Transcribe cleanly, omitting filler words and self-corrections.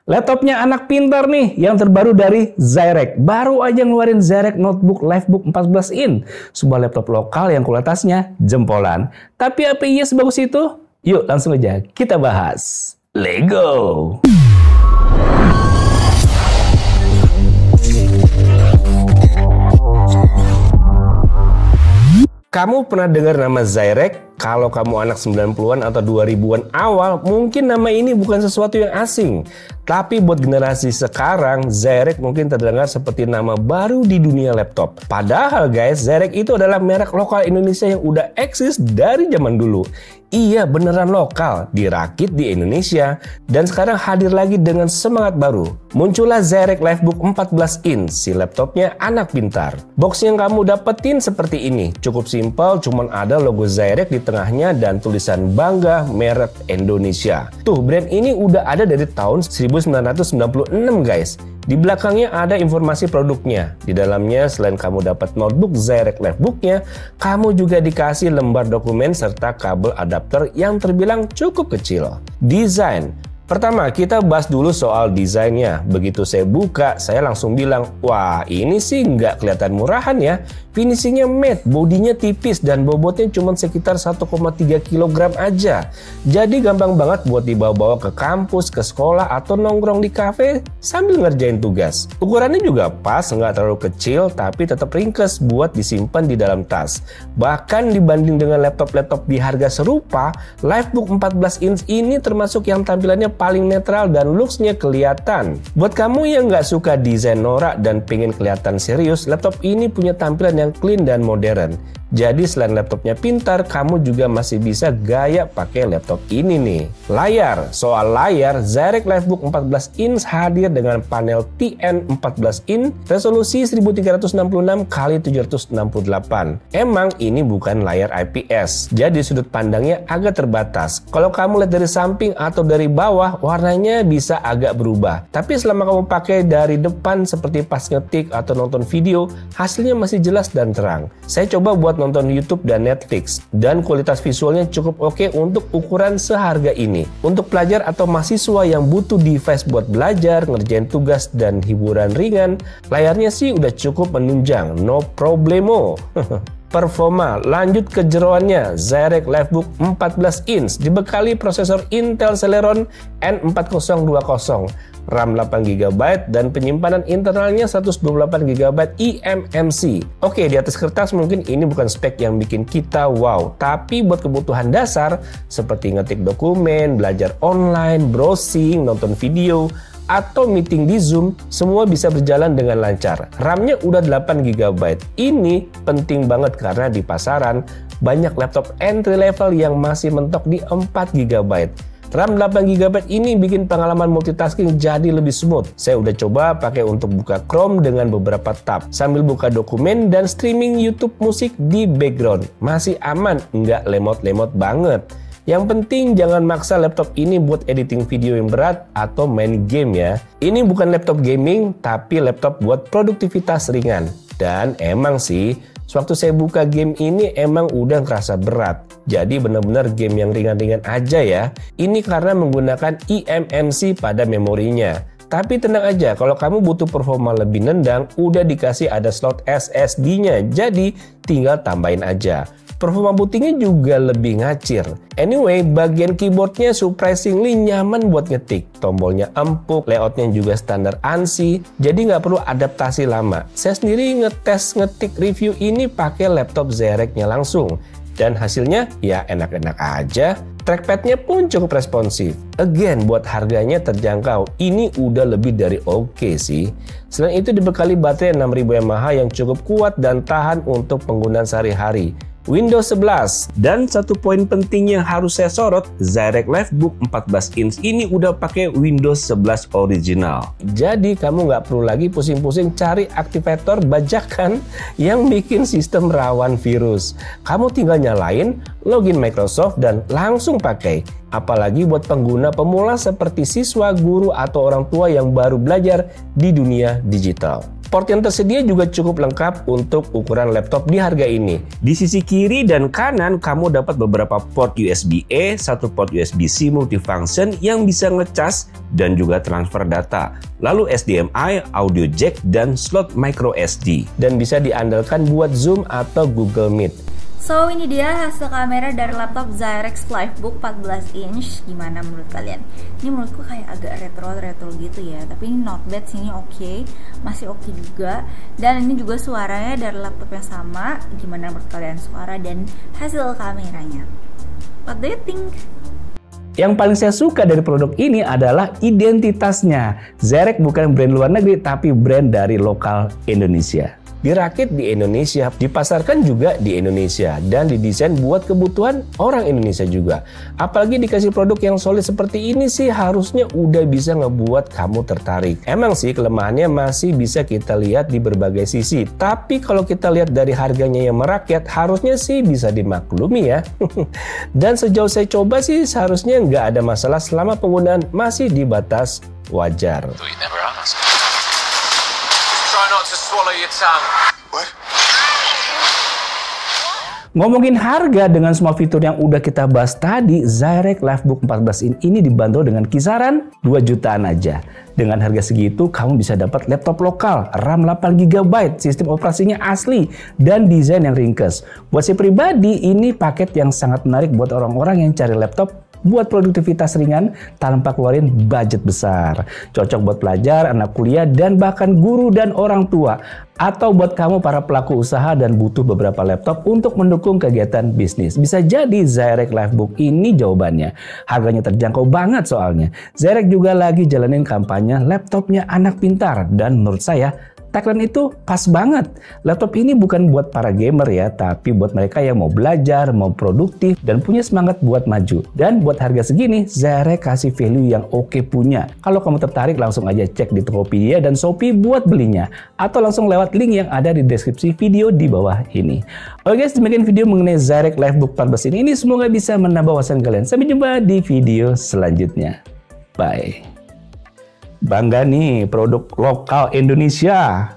Laptopnya anak pintar nih, yang terbaru dari Zyrek. Baru aja ngeluarin Zyrek Notebook Livebook 14 in. Sebuah laptop lokal yang kualitasnya jempolan. Tapi apa iya sebagus itu? Yuk langsung aja kita bahas. Lego! Kamu pernah dengar nama Zyrek? Kalau kamu anak 90-an atau 2000-an awal, mungkin nama ini bukan sesuatu yang asing. Tapi buat generasi sekarang, Zyrek mungkin terdengar seperti nama baru di dunia laptop. Padahal guys, Zyrek itu adalah merek lokal Indonesia yang udah eksis dari zaman dulu. Iya, beneran lokal, dirakit di Indonesia, dan sekarang hadir lagi dengan semangat baru. Muncullah Zyrek Livebook 14 in, si laptopnya anak pintar. Box yang kamu dapetin seperti ini, cukup simpel, cuman ada logo Zyrek di tengahnya dan tulisan bangga merek Indonesia. Tuh, brand ini udah ada dari tahun 1996 guys. Di belakangnya ada informasi produknya. Di dalamnya selain kamu dapat notebook Zyrek Livebooknya, kamu juga dikasih lembar dokumen serta kabel adapter yang terbilang cukup kecil. Desain. Pertama, kita bahas dulu soal desainnya. Begitu saya buka, saya langsung bilang, wah ini sih nggak kelihatan murahan ya. Finishingnya matte, bodinya tipis, dan bobotnya cuma sekitar 1,3 kg aja. Jadi gampang banget buat dibawa-bawa ke kampus, ke sekolah, atau nongkrong di kafe sambil ngerjain tugas. Ukurannya juga pas, nggak terlalu kecil, tapi tetap ringkes buat disimpan di dalam tas. Bahkan dibanding dengan laptop-laptop di harga serupa, Livebook 14 inch ini termasuk yang tampilannya paling netral dan looks-nya kelihatan. Buat kamu yang nggak suka desain norak dan pengen kelihatan serius, laptop ini punya tampilan yang clean dan modern. Jadi selain laptopnya pintar, kamu juga masih bisa gaya pakai laptop ini nih. Layar. Soal layar, Zyrek Livebook 14 inch hadir dengan panel TN 14 inch, resolusi 1366x768. Emang ini bukan layar IPS, jadi sudut pandangnya agak terbatas. Kalau kamu lihat dari samping atau dari bawah, warnanya bisa agak berubah. Tapi selama kamu pakai dari depan seperti pas ngetik atau nonton video, hasilnya masih jelas dan terang. Saya coba buat nonton YouTube dan Netflix, dan kualitas visualnya cukup oke untuk ukuran seharga ini. Untuk pelajar atau mahasiswa yang butuh device buat belajar, ngerjain tugas, dan hiburan ringan, layarnya sih udah cukup menunjang, no problemo. Performa, lanjut ke jeroannya. Zyrek Livebook 14 inch dibekali prosesor Intel Celeron N4020, RAM 8GB, dan penyimpanan internalnya 128GB eMMC. Oke, di atas kertas mungkin ini bukan spek yang bikin kita wow, tapi buat kebutuhan dasar seperti ngetik dokumen, belajar online, browsing, nonton video, atau meeting di Zoom, semua bisa berjalan dengan lancar. RAM-nya udah 8GB. Ini penting banget karena di pasaran banyak laptop entry level yang masih mentok di 4GB. RAM 8GB ini bikin pengalaman multitasking jadi lebih smooth. Saya udah coba pakai untuk buka Chrome dengan beberapa tab, sambil buka dokumen dan streaming YouTube musik di background. Masih aman, nggak lemot-lemot banget. Yang penting jangan maksa laptop ini buat editing video yang berat atau main game ya. Ini bukan laptop gaming, tapi laptop buat produktivitas ringan. Dan emang sih, sewaktu saya buka game ini emang udah ngerasa berat. Jadi benar-benar game yang ringan-ringan aja ya. Ini karena menggunakan eMMC pada memorinya. Tapi tenang aja, kalau kamu butuh performa lebih nendang, udah dikasih ada slot SSD-nya. Jadi tinggal tambahin aja. Performa bootingnya juga lebih ngacir. Anyway, bagian keyboardnya surprisingly nyaman buat ngetik. Tombolnya empuk, layoutnya juga standar ANSI, jadi nggak perlu adaptasi lama. Saya sendiri ngetes ngetik review ini pakai laptop Zyrek-nya langsung. Dan hasilnya ya enak-enak aja. Trackpadnya pun cukup responsif. Again, buat harganya terjangkau, ini udah lebih dari oke sih. Selain itu dibekali baterai 6000 mAh yang cukup kuat dan tahan untuk penggunaan sehari-hari. Windows 11. Dan satu poin penting yang harus saya sorot, Zyrek Livebook 14 inch ini udah pakai Windows 11 original. Jadi kamu nggak perlu lagi pusing-pusing cari aktivator bajakan yang bikin sistem rawan virus. Kamu tinggal nyalain, login Microsoft, dan langsung pakai. Apalagi buat pengguna pemula seperti siswa, guru, atau orang tua yang baru belajar di dunia digital. Port yang tersedia juga cukup lengkap untuk ukuran laptop di harga ini. Di sisi kiri dan kanan kamu dapat beberapa port USB-A, satu port USB-C multifunction yang bisa ngecas dan juga transfer data. Lalu HDMI, audio jack, dan slot micro SD. Dan bisa diandalkan buat Zoom atau Google Meet. So ini dia hasil kamera dari laptop Zyrex Livebook 14 inch. Gimana menurut kalian? Ini menurutku kayak agak retro gitu ya. Tapi ini not bad sih, ini oke. Masih oke juga. Dan ini juga suaranya dari laptop yang sama. Gimana menurut kalian suara dan hasil kameranya? What do you think? Yang paling saya suka dari produk ini adalah identitasnya. Zyrex bukan brand luar negeri, tapi brand dari lokal Indonesia. Dirakit di Indonesia, dipasarkan juga di Indonesia, dan didesain buat kebutuhan orang Indonesia juga. Apalagi dikasih produk yang solid seperti ini sih harusnya udah bisa ngebuat kamu tertarik. Emang sih kelemahannya masih bisa kita lihat di berbagai sisi, tapi kalau kita lihat dari harganya yang merakyat harusnya sih bisa dimaklumi ya. Dan sejauh saya coba sih seharusnya nggak ada masalah selama penggunaan masih di batas wajar. Ngomongin harga dengan semua fitur yang udah kita bahas tadi, Zyrex Livebook 14 inch ini dibanderol dengan kisaran 2 jutaan aja. Dengan harga segitu, kamu bisa dapat laptop lokal, RAM 8 GB, sistem operasinya asli, dan desain yang ringkes. Buat saya pribadi, ini paket yang sangat menarik buat orang-orang yang cari laptop buat produktivitas ringan tanpa keluarin budget besar. Cocok buat pelajar, anak kuliah, dan bahkan guru dan orang tua. Atau buat kamu para pelaku usaha dan butuh beberapa laptop untuk mendukung kegiatan bisnis. Bisa jadi Zyrex Livebook ini jawabannya. Harganya terjangkau banget soalnya. Zyrex juga lagi jalanin kampanye laptopnya anak pintar. Dan menurut saya, tagline itu pas banget. Laptop ini bukan buat para gamer ya, tapi buat mereka yang mau belajar, mau produktif, dan punya semangat buat maju. Dan buat harga segini, Zyrex kasih value yang oke punya. Kalau kamu tertarik, langsung aja cek di Tokopedia dan Shopee buat belinya. Atau langsung lewat link yang ada di deskripsi video di bawah ini. Oke guys, demikian video mengenai Zyrex Livebook 14 ini. Semoga bisa menambah wawasan kalian. Sampai jumpa di video selanjutnya. Bye. Bangga nih produk lokal Indonesia.